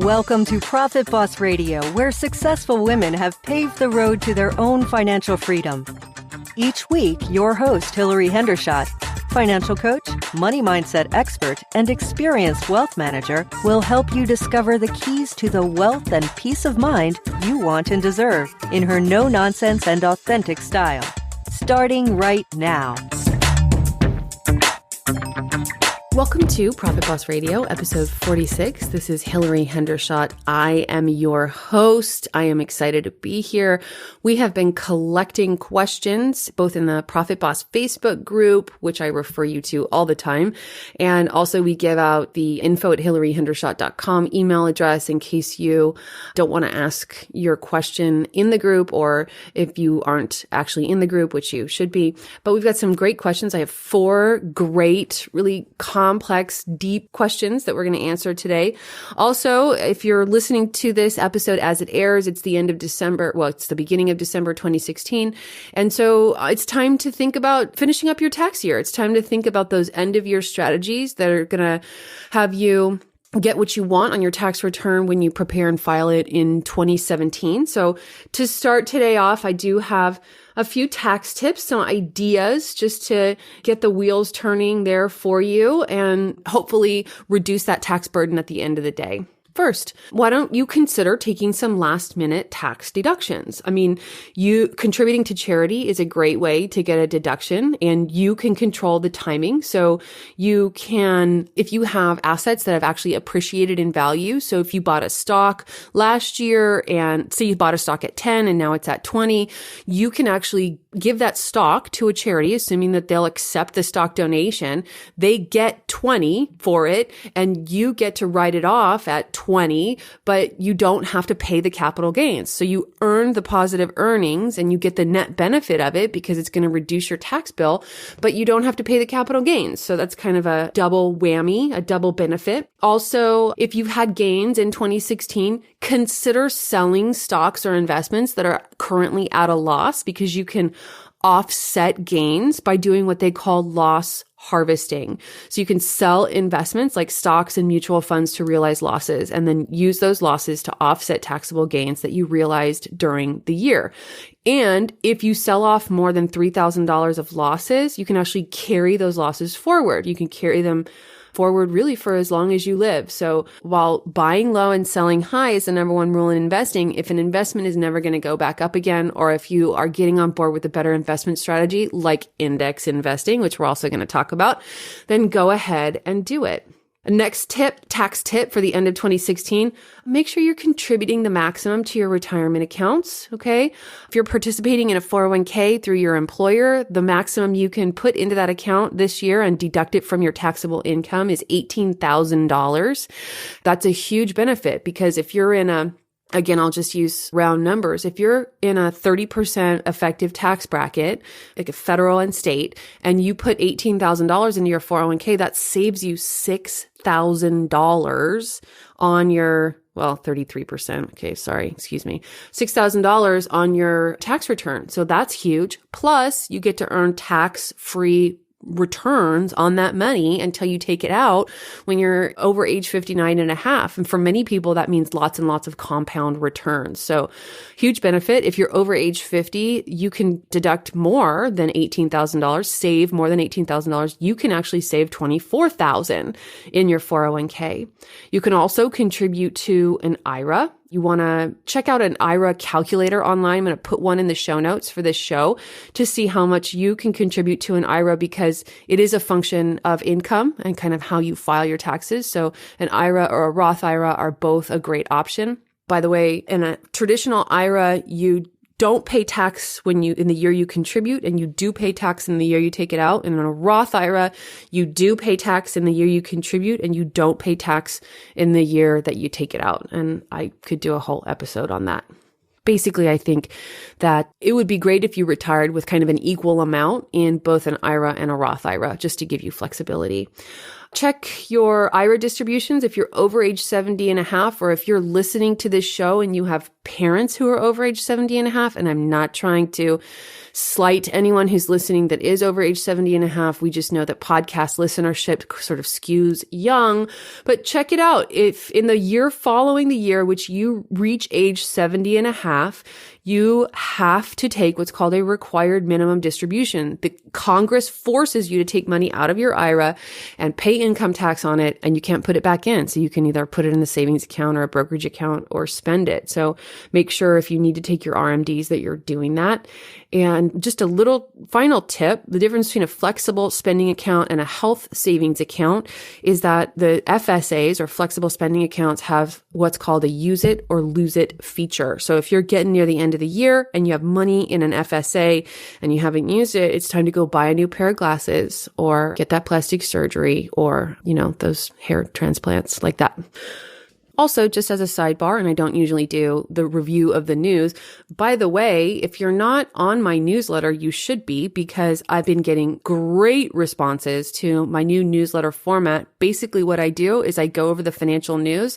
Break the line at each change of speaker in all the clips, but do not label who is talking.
Welcome to Profit Boss Radio, where successful women have paved the road to their own financial freedom. Each week, your host, Hilary Hendershot, financial coach, money mindset expert, and experienced wealth manager, will help you discover the keys to the wealth and peace of mind you want and deserve in her no-nonsense and authentic style. Starting right now.
Welcome to Profit Boss Radio, episode 46. This is Hilary Hendershot. I am your host. I am excited to be here. We have been collecting questions, both in the Profit Boss Facebook group, which I refer you to all the time, and also we give out the info@hilaryhendershot.com email address in case you don't want to ask your question in the group, or if you aren't actually in the group, which you should be. But we've got some great questions. I have 4 great, really complex, deep questions that we're going to answer today. Also, if you're listening to this episode as it airs, it's the end of December. Well, it's the beginning of December 2016. And so it's time to think about finishing up your tax year. It's time to think about those end of year strategies that are going to have you get what you want on your tax return when you prepare and file it in 2017. So to start today off, I do have a few tax tips, some ideas just to get the wheels turning there for you and hopefully reduce that tax burden at the end of the day. First, why don't you consider taking some last minute tax deductions? I mean, you contributing to charity is a great way to get a deduction, and you can control the timing. So you can, if you have assets that have actually appreciated in value. So if you bought a stock last year and say you bought a stock at 10 and now it's at 20, you can actually give that stock to a charity, assuming that they'll accept the stock donation. They get 20 for it and you get to write it off at 20, but you don't have to pay the capital gains. So you earn the positive earnings and you get the net benefit of it because it's going to reduce your tax bill, but you don't have to pay the capital gains. So that's kind of a double whammy, a double benefit. Also, if you've had gains in 2016, consider selling stocks or investments that are currently at a loss, because you can offset gains by doing what they call loss harvesting. So you can sell investments like stocks and mutual funds to realize losses, and then use those losses to offset taxable gains that you realized during the year. And if you sell off more than $3,000 of losses, you can actually carry those losses forward. You can carry them forward really for as long as you live. So while buying low and selling high is the number one rule in investing, if an investment is never going to go back up again, or if you are getting on board with a better investment strategy like index investing, which we're also going to talk about, then go ahead and do it. Next tip, tax tip for the end of 2016, make sure you're contributing the maximum to your retirement accounts, okay? If you're participating in a 401k through your employer, the maximum you can put into that account this year and deduct it from your taxable income is $18,000. That's a huge benefit, because if you're in again, I'll just use round numbers. If you're in a 30% effective tax bracket, like a federal and state, and you put $18,000 into your 401k, that saves you $6,000 on your, 33%. Okay, sorry, excuse me. $6,000 on your tax return. So that's huge. Plus, you get to earn tax-free returns on that money until you take it out when you're over age 59 and a half. And for many people, that means lots and lots of compound returns. So huge benefit. If you're over age 50, you can deduct more than $18,000, save more than $18,000. You can actually save $24,000 in your 401k. You can also contribute to an IRA. You want to check out an IRA calculator online. I'm going to put one in the show notes for this show to see how much you can contribute to an IRA, because it is a function of income and kind of how you file your taxes. So an IRA or a Roth IRA are both a great option. By the way, in a traditional IRA, you don't pay tax in the year you contribute, and you do pay tax in the year you take it out. And in a Roth IRA, you do pay tax in the year you contribute, and you don't pay tax in the year that you take it out. And I could do a whole episode on that. Basically, I think that it would be great if you retired with kind of an equal amount in both an IRA and a Roth IRA, just to give you flexibility. Check your IRA distributions if you're over age 70 and a half, or if you're listening to this show and you have parents who are over age 70 and a half. And I'm not trying to slight anyone who's listening that is over age 70 and a half. We just know that podcast listenership sort of skews young, but check it out. If in the year following the year which you reach age 70 and a half, you have to take what's called a required minimum distribution. The Congress forces you to take money out of your IRA and pay income tax on it, and you can't put it back in. So you can either put it in the savings account or a brokerage account or spend it. So make sure if you need to take your RMDs that you're doing that. And just a little final tip, the difference between a flexible spending account and a health savings account is that the FSAs or flexible spending accounts have what's called a use it or lose it feature. So if you're getting near the end of the year and you have money in an FSA and you haven't used it, it's time to go buy a new pair of glasses or get that plastic surgery or, those hair transplants like that. Also, just as a sidebar, and I don't usually do the review of the news, by the way, if you're not on my newsletter, you should be, because I've been getting great responses to my new newsletter format. Basically, what I do is I go over the financial news,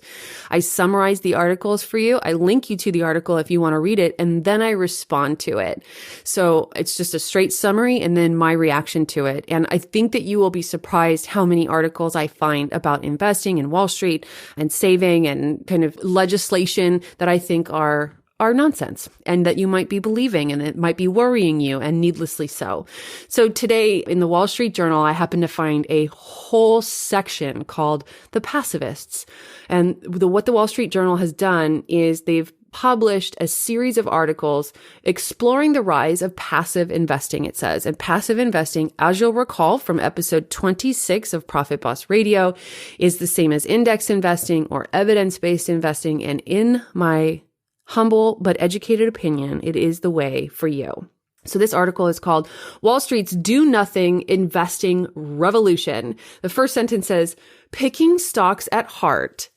I summarize the articles for you, I link you to the article if you want to read it, and then I respond to it. So it's just a straight summary and then my reaction to it. And I think that you will be surprised how many articles I find about investing in Wall Street and saving and kind of legislation that I think are nonsense and that you might be believing and it might be worrying you, and needlessly so. So today in the Wall Street Journal, I happened to find a whole section called The Passivists. And what the Wall Street Journal has done is they've published a series of articles exploring the rise of passive investing, it says. And passive investing, as you'll recall from episode 26 of Profit Boss Radio, is the same as index investing or evidence-based investing. And in my humble but educated opinion, it is the way for you. So this article is called Wall Street's Do Nothing Investing Revolution. The first sentence says, picking stocks at heart.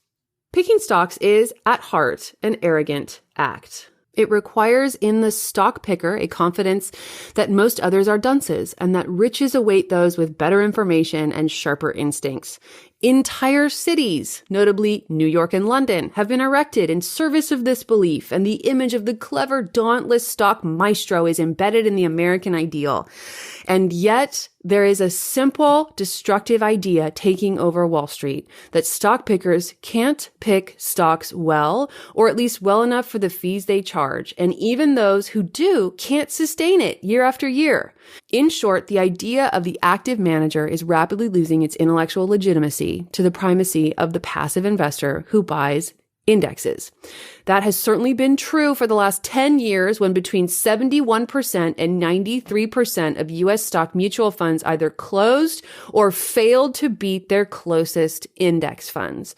Picking stocks is, at heart, an arrogant act. It requires in the stock picker a confidence that most others are dunces and that riches await those with better information and sharper instincts. Entire cities, notably New York and London, have been erected in service of this belief, and the image of the clever, dauntless stock maestro is embedded in the American ideal. And yet, there is a simple, destructive idea taking over Wall Street, that stock pickers can't pick stocks well, or at least well enough for the fees they charge, and even those who do can't sustain it year after year. In short, the idea of the active manager is rapidly losing its intellectual legitimacy to the primacy of the passive investor who buys indexes. That has certainly been true for the last 10 years, when between 71% and 93% of U.S. stock mutual funds either closed or failed to beat their closest index funds.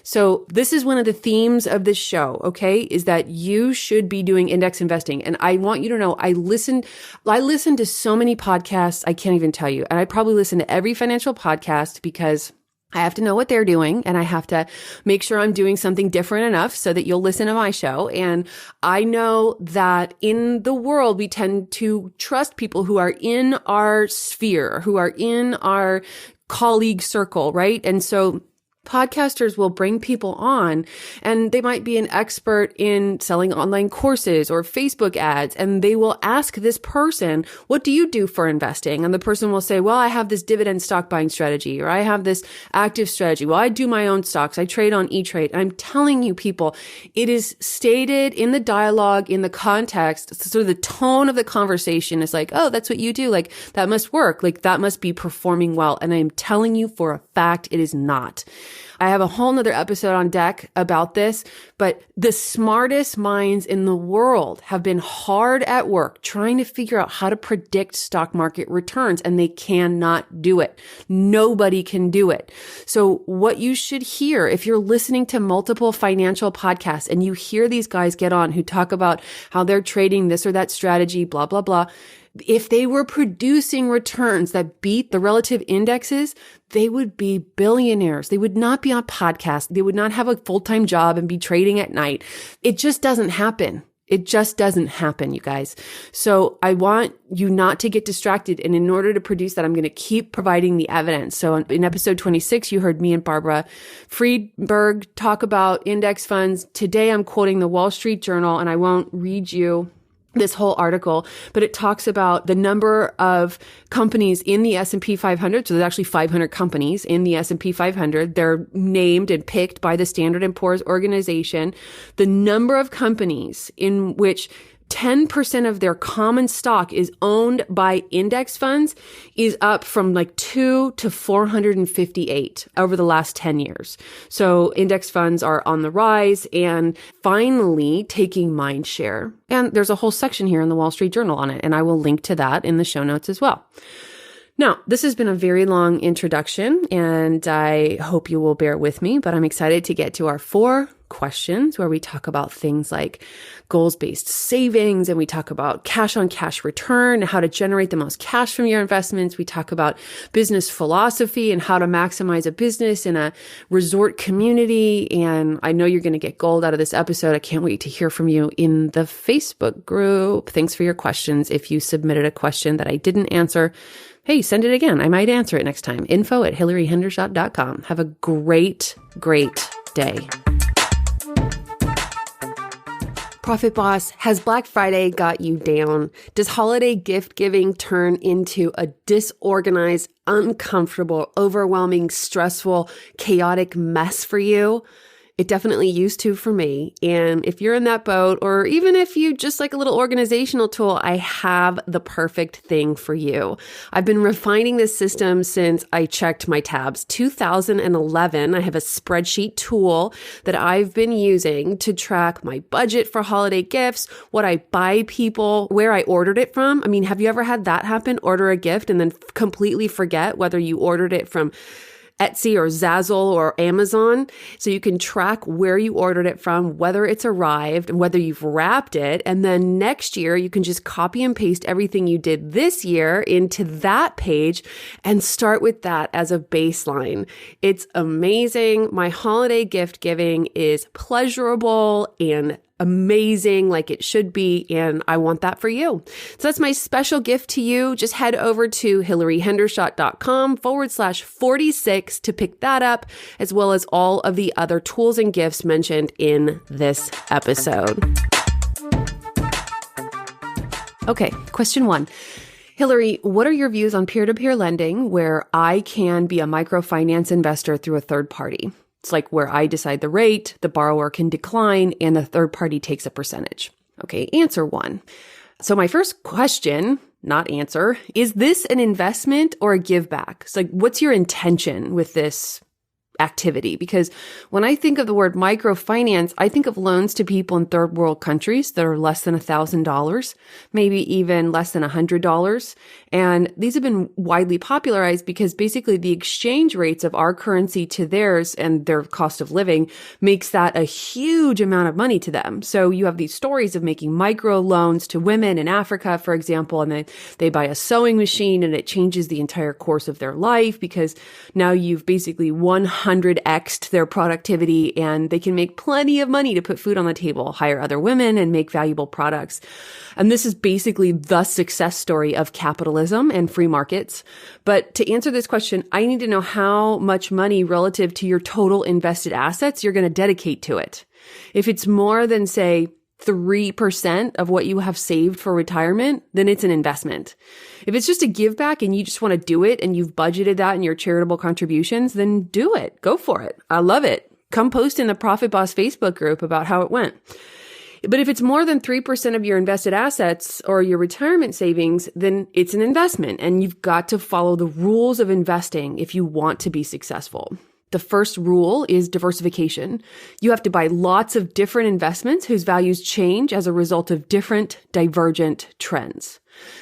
So this is one of the themes of this show, okay, is that you should be doing index investing. And I want you to know, I listen to so many podcasts, I can't even tell you. And I probably listen to every financial podcast because I have to know what they're doing, and I have to make sure I'm doing something different enough so that you'll listen to my show. And I know that in the world, we tend to trust people who are in our sphere, who are in our colleague circle, right? And so podcasters will bring people on, and they might be an expert in selling online courses or Facebook ads, and they will ask this person, what do you do for investing? And the person will say, well, I have this dividend stock buying strategy, or I have this active strategy. Well, I do my own stocks. I trade on E-Trade. I'm telling you, people, it is stated in the dialogue, in the context, sort of the tone of the conversation is like, oh, that's what you do. Like, that must work. Like, that must be performing well. And I'm telling you for a fact, it is not. I have a whole nother episode on deck about this, but the smartest minds in the world have been hard at work trying to figure out how to predict stock market returns, and they cannot do it. Nobody can do it. So what you should hear, if you're listening to multiple financial podcasts and you hear these guys get on who talk about how they're trading this or that strategy, blah, blah, blah, if they were producing returns that beat the relative indexes, they would be billionaires. They would not be on podcasts. They would not have a full-time job and be trading at night. It just doesn't happen. It just doesn't happen, you guys. So I want you not to get distracted. And in order to produce that, I'm going to keep providing the evidence. So in episode 26, you heard me and Barbara Friedberg talk about index funds. Today, I'm quoting the Wall Street Journal, and I won't read you this whole article, but it talks about the number of companies in the S&P 500. So there's actually 500 companies in the S&P 500. They're named and picked by the Standard & Poor's organization. The number of companies in which 10% of their common stock is owned by index funds is up from like 2 to 458 over the last 10 years. So index funds are on the rise and finally taking mind share. And there's a whole section here in the Wall Street Journal on it, and I will link to that in the show notes as well. Now, this has been a very long introduction, and I hope you will bear with me, but I'm excited to get to our 4 questions where we talk about things like goals-based savings, and we talk about cash-on-cash return, how to generate the most cash from your investments. We talk about business philosophy and how to maximize a business in a resort community. And I know you're going to get gold out of this episode. I can't wait to hear from you in the Facebook group. Thanks for your questions. If you submitted a question that I didn't answer, hey, send it again. I might answer it next time. info@hilaryhendershot.com. Have a great, great day. Profit Boss, has Black Friday got you down? Does holiday gift giving turn into a disorganized, uncomfortable, overwhelming, stressful, chaotic mess for you? It definitely used to for me. And if you're in that boat, or even if you just like a little organizational tool, I have the perfect thing for you. I've been refining this system since I checked my tabs. 2011, I have a spreadsheet tool that I've been using to track my budget for holiday gifts, what I buy people, where I ordered it from. I mean, have you ever had that happen? Order a gift and then completely forget whether you ordered it from Etsy or Zazzle or Amazon, so you can track where you ordered it from, whether it's arrived, and whether you've wrapped it. And then next year, you can just copy and paste everything you did this year into that page and start with that as a baseline. It's amazing. My holiday gift giving is pleasurable and amazing like it should be, and I want that for you. So that's my special gift to you. Just head over to hilaryhendershot.com/46 to pick that up, as well as all of the other tools and gifts mentioned in this episode. Okay, question 1. Hilary, what are your views on peer-to-peer lending where I can be a microfinance investor through a third party? It's like where I decide the rate, the borrower can decline, and the third party takes a percentage. Okay, answer 1. So my first question, not answer, is this an investment or a give back? It's like, what's your intention with this activity? Because when I think of the word microfinance, I think of loans to people in third world countries that are less than $1,000, maybe even less than $100. And these have been widely popularized because basically the exchange rates of our currency to theirs and their cost of living makes that a huge amount of money to them. So you have these stories of making micro loans to women in Africa, for example, and they buy a sewing machine and it changes the entire course of their life because now you've basically 100x'd their productivity and they can make plenty of money to put food on the table, hire other women, and make valuable products. And this is basically the success story of capitalism and free markets. But to answer this question, I need to know how much money relative to your total invested assets you're going to dedicate to it. If it's more than, say, 3% of what you have saved for retirement, then it's an investment. If it's just a give back and you just want to do it and you've budgeted that in your charitable contributions, then do it. Go for it. I love it. Come post in the Profit Boss Facebook group about how it went. But if it's more than 3% of your invested assets or your retirement savings, then it's an investment and you've got to follow the rules of investing if you want to be successful. The first rule is diversification. You have to buy lots of different investments whose values change as a result of different divergent trends.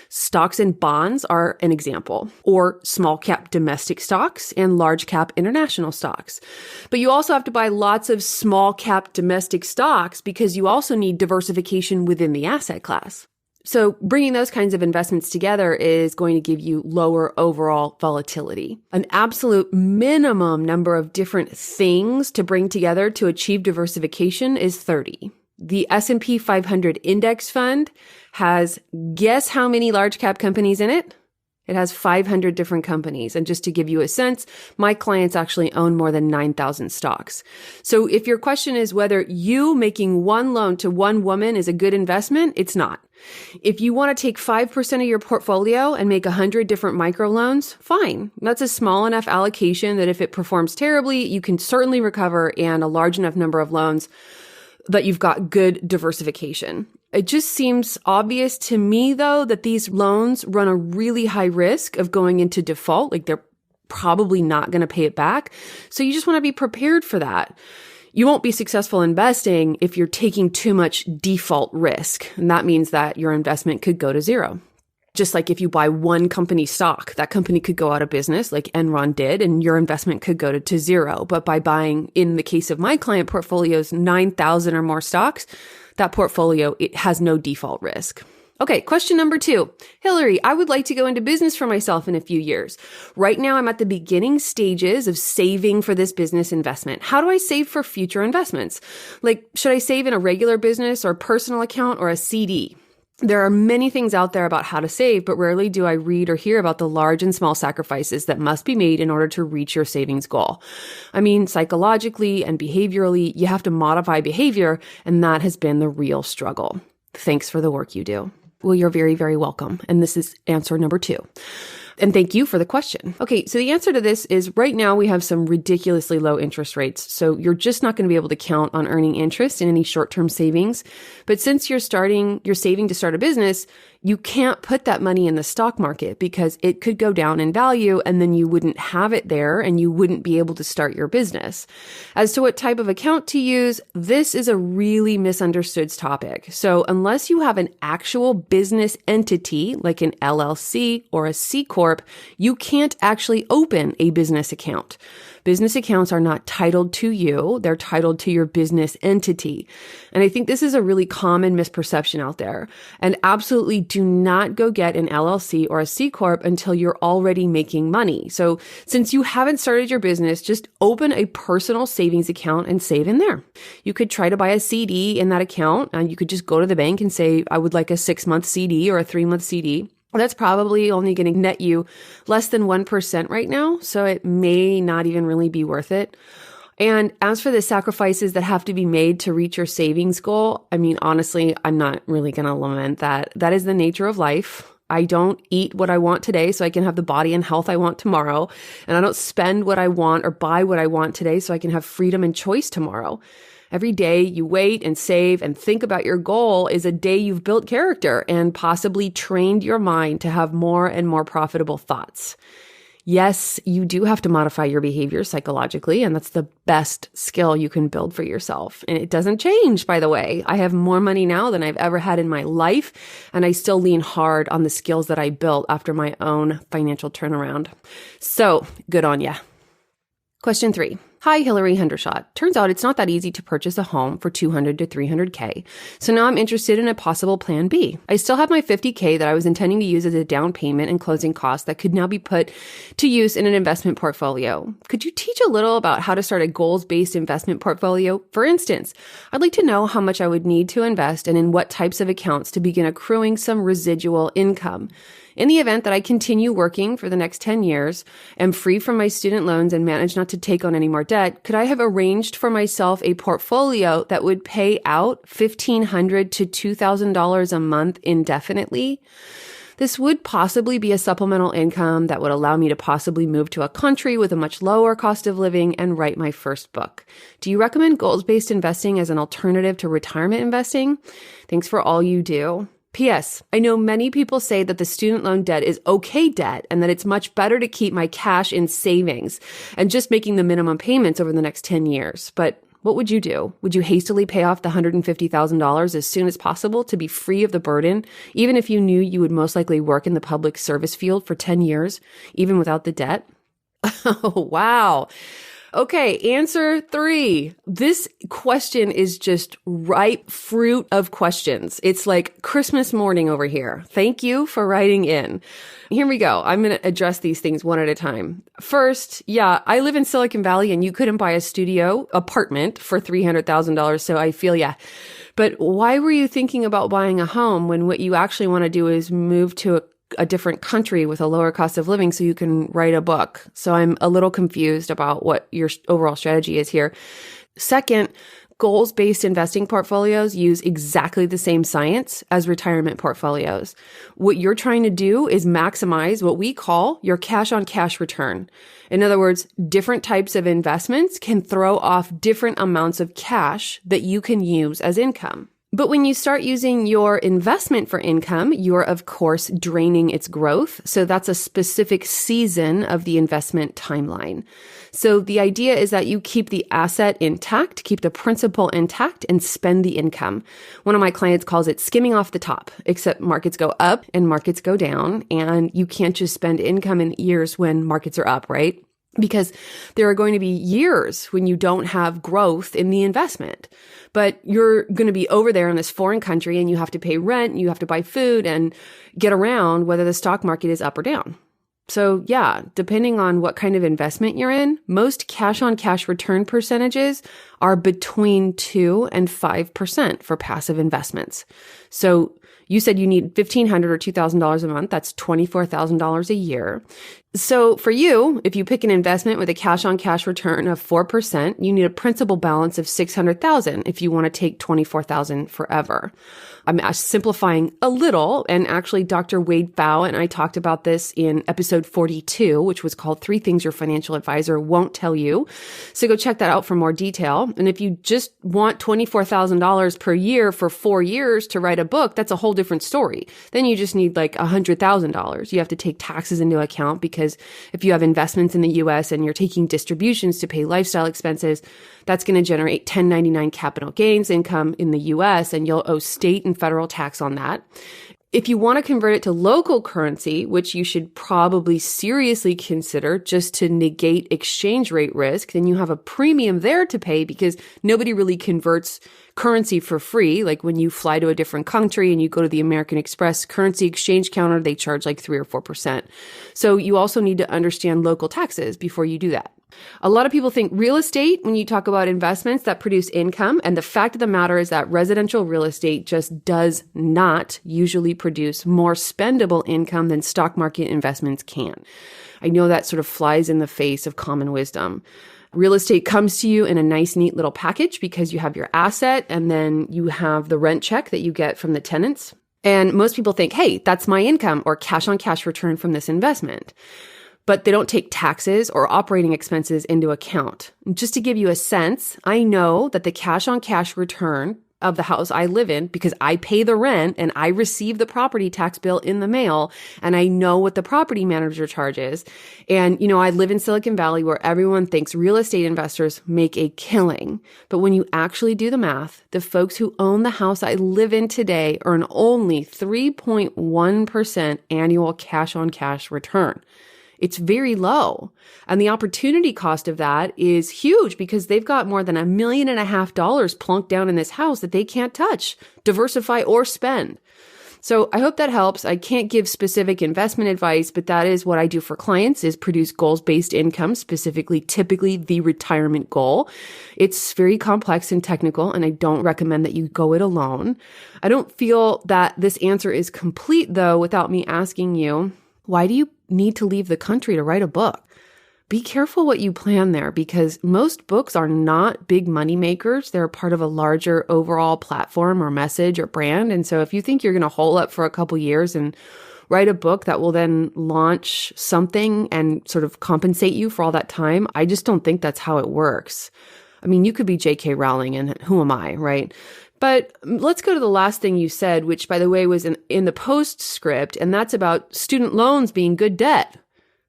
Stocks and bonds are an example, or small cap domestic stocks and large cap international stocks. But you also have to buy lots of small cap domestic stocks because you also need diversification within the asset class. So bringing those kinds of investments together is going to give you lower overall volatility. An absolute minimum number of different things to bring together to achieve diversification is 30. The S&P 500 index fund has, guess how many large cap companies in it? It has 500 different companies. And just to give you a sense, my clients actually own more than 9,000 stocks. So if your question is whether you making one loan to one woman is a good investment, it's not. If you want to take 5% of your portfolio and make 100 different microloans, fine. That's a small enough allocation that if it performs terribly, you can certainly recover, and a large enough number of loans that you've got good diversification. It just seems obvious to me, though, that these loans run a really high risk of going into default. Like, they're probably not going to pay it back. So you just want to be prepared for that. You won't be successful investing if you're taking too much default risk. And that means that your investment could go to zero. Just like if you buy one company stock, that company could go out of business like Enron did, and your investment could go to zero. But by buying, in the case of my client portfolios, 9,000 or more stocks, that portfolio, it has no default risk. Okay, question number 2. Hilary, I would like to go into business for myself in a few years. Right now, I'm at the beginning stages of saving for this business investment. How do I save for future investments? Like, should I save in a regular business or personal account or a CD? There are many things out there about how to save, but rarely do I read or hear about the large and small sacrifices that must be made in order to reach your savings goal. I mean, psychologically and behaviorally, you have to modify behavior, and that has been the real struggle. Thanks for the work you do. Well, you're very, very welcome. And this is answer number 2. And thank you for the question. Okay, so the answer to this is right now we have some ridiculously low interest rates. So you're just not going to be able to count on earning interest in any short-term savings. But since you're saving to start a business, you can't put that money in the stock market because it could go down in value and then you wouldn't have it there and you wouldn't be able to start your business. As to what type of account to use, this is a really misunderstood topic. So unless you have an actual business entity like an LLC or a C Corp, you can't actually open a business account. Business accounts are not titled to you. They're titled to your business entity. And I think this is a really common misperception out there. And absolutely do not go get an LLC or a C Corp until you're already making money. So since you haven't started your business, just open a personal savings account and save in there. You could try to buy a CD in that account, and you could just go to the bank and say, I would like a 6-month CD or a 3-month CD. That's probably only going to net you less than 1% right now, so it may not even really be worth it. And as for the sacrifices that have to be made to reach your savings goal, I mean, honestly, I'm not really going to lament that. That is the nature of life. I don't eat what I want today so I can have the body and health I want tomorrow. And I don't spend what I want or buy what I want today so I can have freedom and choice tomorrow. Every day you wait and save and think about your goal is a day you've built character and possibly trained your mind to have more and more profitable thoughts. Yes, you do have to modify your behavior psychologically, and that's the best skill you can build for yourself. And it doesn't change, by the way. I have more money now than I've ever had in my life, and I still lean hard on the skills that I built after my own financial turnaround. So, good on ya. Question 3. Hi, Hilary Hendershot. Turns out it's not that easy to purchase a home for $200,000 to $300,000. So now I'm interested in a possible plan B. I still have my $50,000 that I was intending to use as a down payment and closing costs that could now be put to use in an investment portfolio. Could you teach a little about how to start a goals-based investment portfolio? For instance, I'd like to know how much I would need to invest and in what types of accounts to begin accruing some residual income. In the event that I continue working for the next 10 years, am free from my student loans and manage not to take on any more debt, could I have arranged for myself a portfolio that would pay out $1,500 to $2,000 a month indefinitely? This would possibly be a supplemental income that would allow me to possibly move to a country with a much lower cost of living and write my first book. Do you recommend goals-based investing as an alternative to retirement investing? Thanks for all you do. P.S. I know many people say that the student loan debt is okay debt and that it's much better to keep my cash in savings and just making the minimum payments over the next 10 years. But what would you do? Would you hastily pay off the $150,000 as soon as possible to be free of the burden, even if you knew you would most likely work in the public service field for 10 years, even without the debt? Oh, wow. Okay, answer 3. This question is just ripe fruit of questions. It's like Christmas morning over here. Thank you for writing in. Here we go. I'm going to address these things one at a time. First, yeah, I live in Silicon Valley and you couldn't buy a studio apartment for $300,000, so I feel ya. But why were you thinking about buying a home when what you actually want to do is move to a different country with a lower cost of living so you can write a book? So I'm a little confused about what your overall strategy is here. Second, goals-based investing portfolios use exactly the same science as retirement portfolios. What you're trying to do is maximize what we call your cash-on-cash return. In other words, different types of investments can throw off different amounts of cash that you can use as income. But when you start using your investment for income, you're of course draining its growth. So that's a specific season of the investment timeline. So the idea is that you keep the asset intact, keep the principal intact, and spend the income. One of my clients calls it skimming off the top, except markets go up and markets go down, and you can't just spend income in years when markets are up, right? Because there are going to be years when you don't have growth in the investment, but you're going to be over there in this foreign country and you have to pay rent, you have to buy food and get around whether the stock market is up or down. So yeah, depending on what kind of investment you're in, most cash-on-cash return percentages are between 2 and 5% for passive investments. So you said you need $1,500 or $2,000 a month. That's $24,000 a year. So for you, if you pick an investment with a cash-on-cash return of 4%, you need a principal balance of $600,000 if you want to take $24,000 forever. I'm simplifying a little, and actually Dr. Wade Pfau and I talked about this in episode 42, which was called 3 Things Your Financial Advisor Won't Tell You. So go check that out for more detail. And if you just want $24,000 per year for 4 years to write a book, that's a whole different story. Then you just need like $100,000. You have to take taxes into account because if you have investments in the US and you're taking distributions to pay lifestyle expenses, that's going to generate 1099 capital gains income in the US, and you'll owe state and federal tax on that. If you want to convert it to local currency, which you should probably seriously consider just to negate exchange rate risk, then you have a premium there to pay because nobody really converts currency for free. Like when you fly to a different country and you go to the American Express currency exchange counter, they charge like 3 or 4%. So you also need to understand local taxes before you do that. A lot of people think real estate, when you talk about investments that produce income, and the fact of the matter is that residential real estate just does not usually produce more spendable income than stock market investments can. I know that sort of flies in the face of common wisdom. Real estate comes to you in a nice, neat little package because you have your asset and then you have the rent check that you get from the tenants. And most people think, hey, that's my income or cash on cash return from this investment. But they don't take taxes or operating expenses into account. Just to give you a sense, I know that the cash on cash return of the house I live in, because I pay the rent and I receive the property tax bill in the mail, and I know what the property manager charges. And, I live in Silicon Valley where everyone thinks real estate investors make a killing. But when you actually do the math, the folks who own the house I live in today earn only 3.1% annual cash on cash return. It's very low. And the opportunity cost of that is huge because they've got more than $1.5 million plunked down in this house that they can't touch, diversify, or spend. So I hope that helps. I can't give specific investment advice, but that is what I do for clients, is produce goals-based income, specifically, typically the retirement goal. It's very complex and technical, and I don't recommend that you go it alone. I don't feel that this answer is complete, though, without me asking you, why do you need to leave the country to write a book? Be careful what you plan there, because most books are not big money makers. They're part of a larger overall platform or message or brand. And so if you think you're going to hole up for a couple years and write a book that will then launch something and sort of compensate you for all that time, I just don't think that's how it works. I mean, you could be J.K. Rowling, and who am I, right? But let's go to the last thing you said, which, by the way, was in the postscript, and that's about student loans being good debt.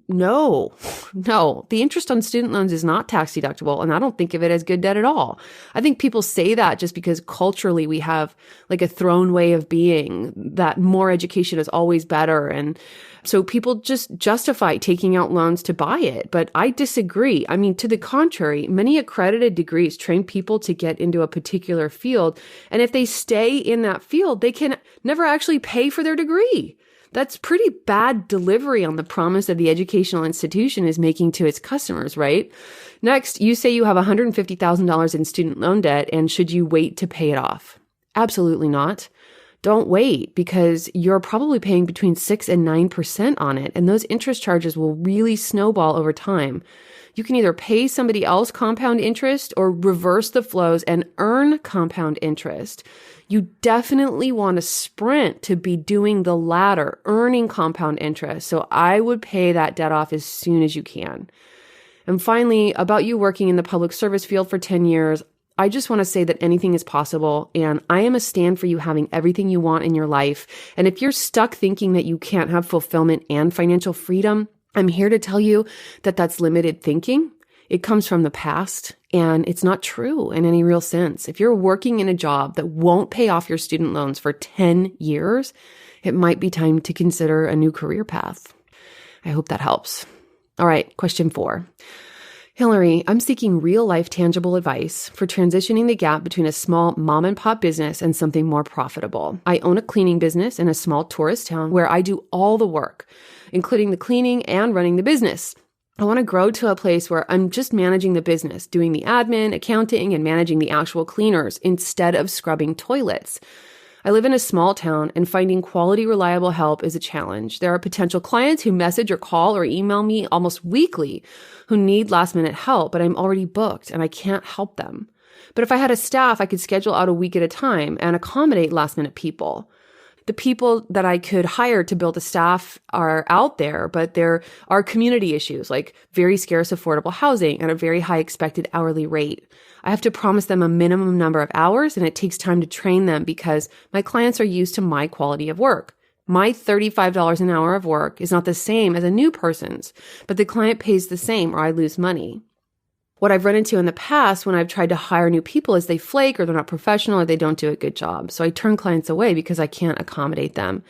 No. The interest on student loans is not tax deductible, and I don't think of it as good debt at all. I think people say that just because culturally we have like a thrown way of being that more education is always better. And so people just justify taking out loans to buy it. But I disagree. I mean, to the contrary, many accredited degrees train people to get into a particular field. And if they stay in that field, they can never actually pay for their degree. That's pretty bad delivery on the promise that the educational institution is making to its customers, right? Next, you say you have $150,000 in student loan debt, and should you wait to pay it off? Absolutely not. Don't wait, because you're probably paying between 6 and 9% on it, and those interest charges will really snowball over time. You can either pay somebody else compound interest or reverse the flows and earn compound interest. You definitely want to sprint to be doing the latter, earning compound interest. So I would pay that debt off as soon as you can. And finally, about you working in the public service field for 10 years, I just want to say that anything is possible, and I am a stand for you having everything you want in your life. And if you're stuck thinking that you can't have fulfillment and financial freedom, I'm here to tell you that that's limited thinking. It comes from the past, and it's not true in any real sense. If you're working in a job that won't pay off your student loans for 10 years, it might be time to consider a new career path. I hope that helps. All right, question 4. Hilary, I'm seeking real-life tangible advice for transitioning the gap between a small mom-and-pop business and something more profitable. I own a cleaning business in a small tourist town where I do all the work, including the cleaning and running the business. I want to grow to a place where I'm just managing the business, doing the admin, accounting, and managing the actual cleaners instead of scrubbing toilets. I live in a small town, and finding quality, reliable help is a challenge. There are potential clients who message or call or email me almost weekly who need last-minute help, but I'm already booked and I can't help them. But if I had a staff, I could schedule out a week at a time and accommodate last-minute people. The people that I could hire to build a staff are out there, but there are community issues like very scarce affordable housing and a very high expected hourly rate. I have to promise them a minimum number of hours, and it takes time to train them because my clients are used to my quality of work. My $35 an hour of work is not the same as a new person's, but the client pays the same or I lose money. What I've run into in the past when I've tried to hire new people is they flake or they're not professional or they don't do a good job. So I turn clients away because I can't accommodate them.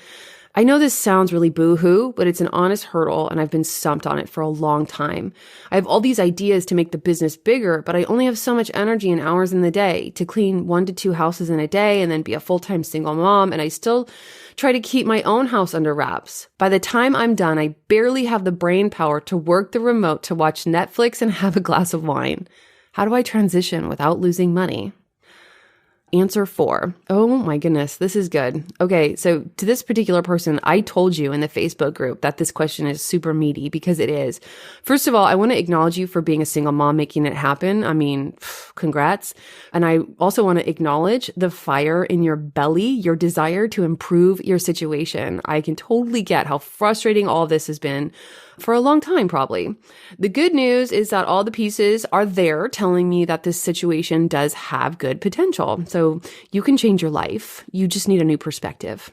I know this sounds really boo-hoo, but it's an honest hurdle and I've been stumped on it for a long time. I have all these ideas to make the business bigger, but I only have so much energy and hours in the day to clean 1 to 2 houses in a day and then be a full-time single mom, and I still try to keep my own house under wraps. By the time I'm done, I barely have the brain power to work the remote to watch Netflix and have a glass of wine. How do I transition without losing money? Answer 4. Oh my goodness, this is good. Okay, so to this particular person, I told you in the Facebook group that this question is super meaty because it is. First of all, I want to acknowledge you for being a single mom making it happen. I mean, congrats. And I also want to acknowledge the fire in your belly, your desire to improve your situation. I can totally get how frustrating all this has been for a long time, probably. The good news is that all the pieces are there telling me that this situation does have good potential. So you can change your life. You just need a new perspective.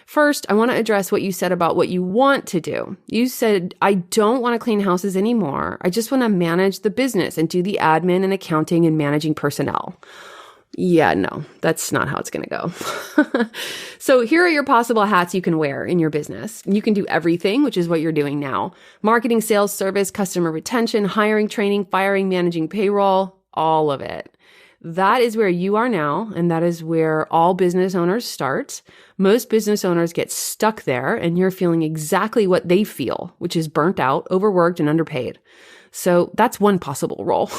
First, I want to address what you said about what you want to do. You said, I don't want to clean houses anymore. I just want to manage the business and do the admin and accounting and managing personnel. Yeah, no, that's not how it's going to go. So here are your possible hats you can wear in your business. You can do everything, which is what you're doing now. Marketing, sales, service, customer retention, hiring, training, firing, managing payroll, all of it. That is where you are now, and that is where all business owners start. Most business owners get stuck there, and you're feeling exactly what they feel, which is burnt out, overworked, and underpaid. So that's one possible role.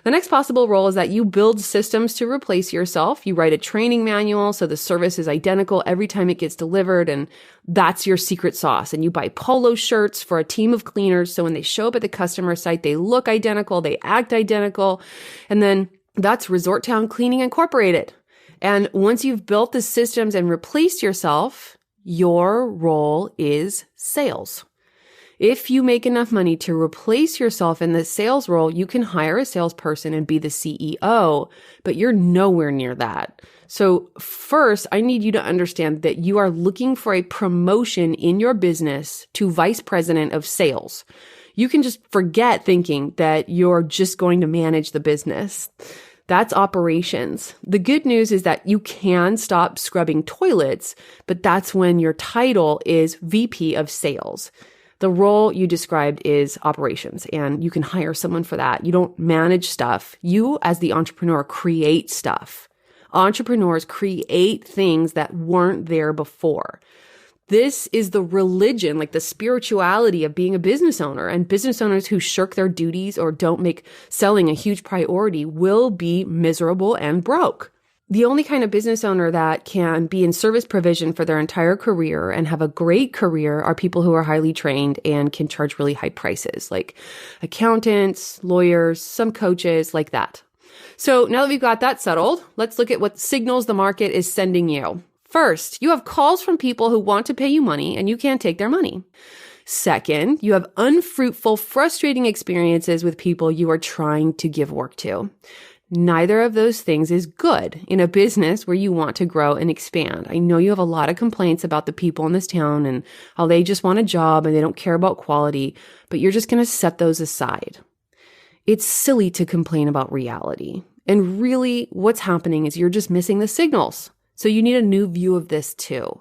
The next possible role is that you build systems to replace yourself. You write a training manual so the service is identical every time it gets delivered, and that's your secret sauce. And you buy polo shirts for a team of cleaners so when they show up at the customer site, they look identical, they act identical, and then that's Resort Town Cleaning Incorporated. And once you've built the systems and replaced yourself, your role is sales. If you make enough money to replace yourself in the sales role, you can hire a salesperson and be the CEO, but you're nowhere near that. So first, I need you to understand that you are looking for a promotion in your business to vice president of sales. You can just forget thinking that you're just going to manage the business. That's operations. The good news is that you can stop scrubbing toilets, but that's when your title is VP of sales. The role you described is operations, and you can hire someone for that. You don't manage stuff. You, as the entrepreneur, create stuff. Entrepreneurs create things that weren't there before. This is the religion, like the spirituality of being a business owner, and business owners who shirk their duties or don't make selling a huge priority will be miserable and broke. The only kind of business owner that can be in service provision for their entire career and have a great career are people who are highly trained and can charge really high prices, like accountants, lawyers, some coaches, like that. So now that we've got that settled, let's look at what signals the market is sending you. First, you have calls from people who want to pay you money and you can't take their money. Second, you have unfruitful, frustrating experiences with people you are trying to give work to. Neither of those things is good in a business where you want to grow and expand. I know you have a lot of complaints about the people in this town and how they just want a job and they don't care about quality, but you're just going to set those aside. It's silly to complain about reality. And really, what's happening is you're just missing the signals. So you need a new view of this too.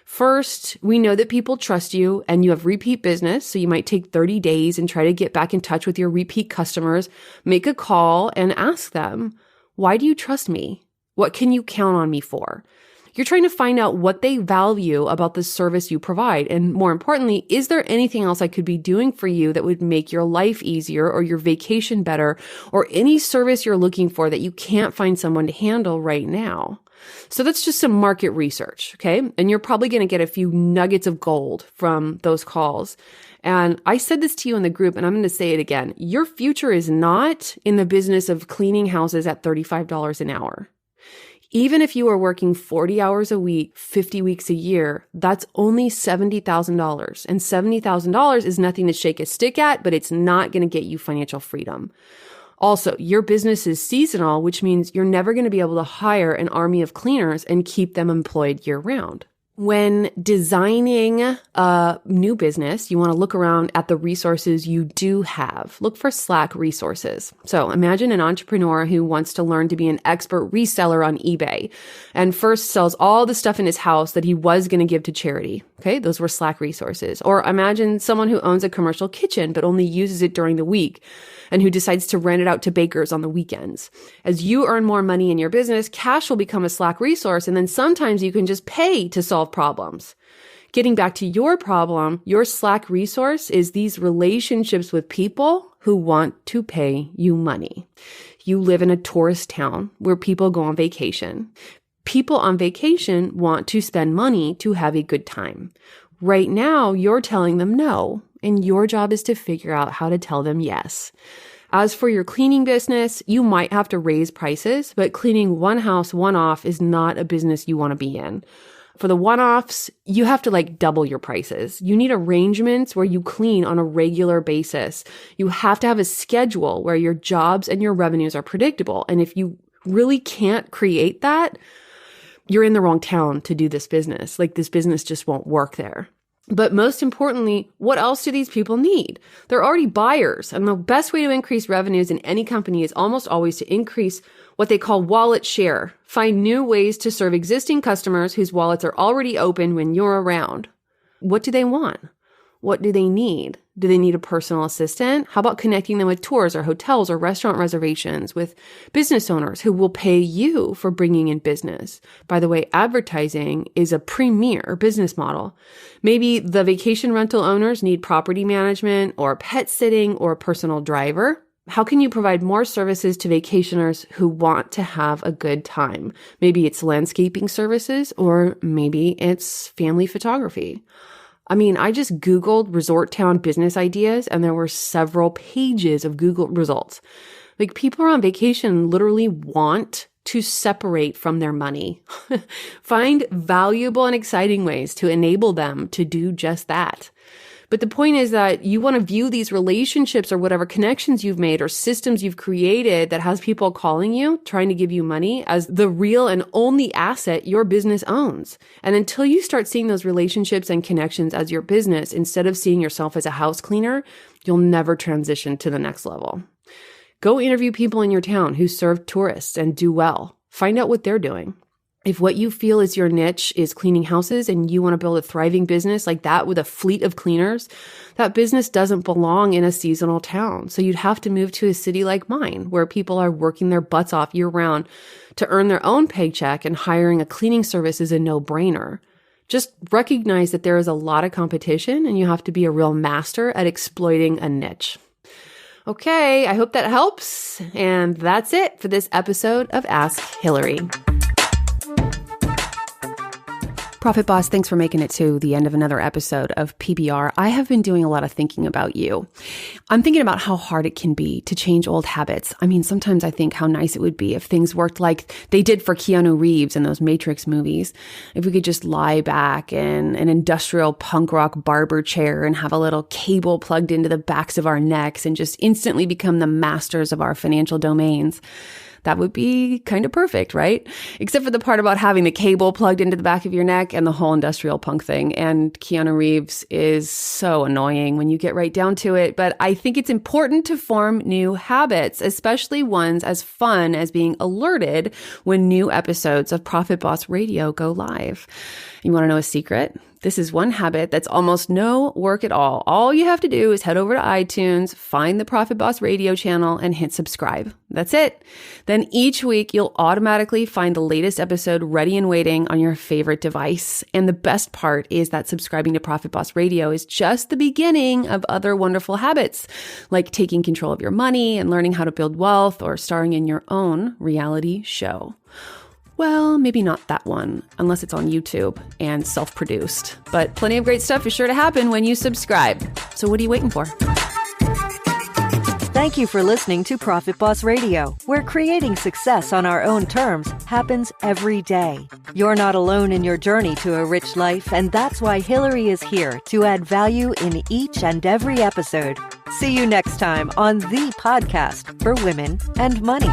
First, we know that people trust you and you have repeat business, so you might take 30 days and try to get back in touch with your repeat customers, make a call and ask them, why do you trust me? What can you count on me for? You're trying to find out what they value about the service you provide. And more importantly, is there anything else I could be doing for you that would make your life easier or your vacation better or any service you're looking for that you can't find someone to handle right now? So that's just some market research, okay? And you're probably going to get a few nuggets of gold from those calls. And I said this to you in the group, and I'm going to say it again. Your future is not in the business of cleaning houses at $35 an hour. Even if you are working 40 hours a week, 50 weeks a year, that's only $70,000. And $70,000 is nothing to shake a stick at, but it's not going to get you financial freedom. Also, your business is seasonal, which means you're never going to be able to hire an army of cleaners and keep them employed year-round. When designing a new business, you want to look around at the resources you do have. Look for Slack resources. So imagine an entrepreneur who wants to learn to be an expert reseller on eBay and first sells all the stuff in his house that he was going to give to charity. Okay, those were Slack resources. Or imagine someone who owns a commercial kitchen but only uses it during the week and who decides to rent it out to bakers on the weekends. As you earn more money in your business, cash will become a Slack resource, and then sometimes you can just pay to solve problems. Getting back to your problem, your Slack resource is these relationships with people who want to pay you money. You live in a tourist town where people go on vacation. People on vacation want to spend money to have a good time. Right now, you're telling them no, and your job is to figure out how to tell them yes. As for your cleaning business, you might have to raise prices, but cleaning one house one-off is not a business you want to be in. For the one-offs, you have to double your prices. You need arrangements where you clean on a regular basis. You have to have a schedule where your jobs and your revenues are predictable. And if you really can't create that, you're in the wrong town to do this business. This business just won't work there. But most importantly, what else do these people need? They're already buyers. And the best way to increase revenues in any company is almost always to increase what they call wallet share. Find new ways to serve existing customers whose wallets are already open when you're around. What do they want? What do they need? Do they need a personal assistant? How about connecting them with tours or hotels or restaurant reservations with business owners who will pay you for bringing in business? By the way, advertising is a premier business model. Maybe the vacation rental owners need property management or pet sitting or a personal driver. How can you provide more services to vacationers who want to have a good time? Maybe it's landscaping services or maybe it's family photography. I just Googled resort town business ideas and there were several pages of Google results. People are on vacation literally want to separate from their money. Find valuable and exciting ways to enable them to do just that. But the point is that you want to view these relationships or whatever connections you've made or systems you've created that has people calling you, trying to give you money as the real and only asset your business owns. And until you start seeing those relationships and connections as your business, instead of seeing yourself as a house cleaner, you'll never transition to the next level. Go interview people in your town who serve tourists and do well. Find out what they're doing. If what you feel is your niche is cleaning houses and you want to build a thriving business like that with a fleet of cleaners, that business doesn't belong in a seasonal town. So you'd have to move to a city like mine where people are working their butts off year round to earn their own paycheck, and hiring a cleaning service is a no-brainer. Just recognize that there is a lot of competition and you have to be a real master at exploiting a niche. Okay, I hope that helps. And that's it for this episode of Ask Hilary. Profit Boss, thanks for making it to the end of another episode of PBR. I have been doing a lot of thinking about you. I'm thinking about how hard it can be to change old habits. I mean, sometimes I think how nice it would be if things worked like they did for Keanu Reeves in those Matrix movies. If we could just lie back in an industrial punk rock barber chair and have a little cable plugged into the backs of our necks and just instantly become the masters of our financial domains. That would be kind of perfect, right? Except for the part about having the cable plugged into the back of your neck and the whole industrial punk thing. And Keanu Reeves is so annoying when you get right down to it. But I think it's important to form new habits, especially ones as fun as being alerted when new episodes of Profit Boss Radio go live. You want to know a secret? This is one habit that's almost no work at all. All you have to do is head over to iTunes, find the Profit Boss Radio channel, and hit subscribe. That's it. Then each week, you'll automatically find the latest episode ready and waiting on your favorite device. And the best part is that subscribing to Profit Boss Radio is just the beginning of other wonderful habits, like taking control of your money and learning how to build wealth or starring in your own reality show. Well, maybe not that one, unless it's on YouTube and self-produced. But plenty of great stuff is sure to happen when you subscribe. So what are you waiting for?
Thank you for listening to Profit Boss Radio, where creating success on our own terms happens every day. You're not alone in your journey to a rich life, and that's why Hilary is here to add value in each and every episode. See you next time on the podcast for women and money.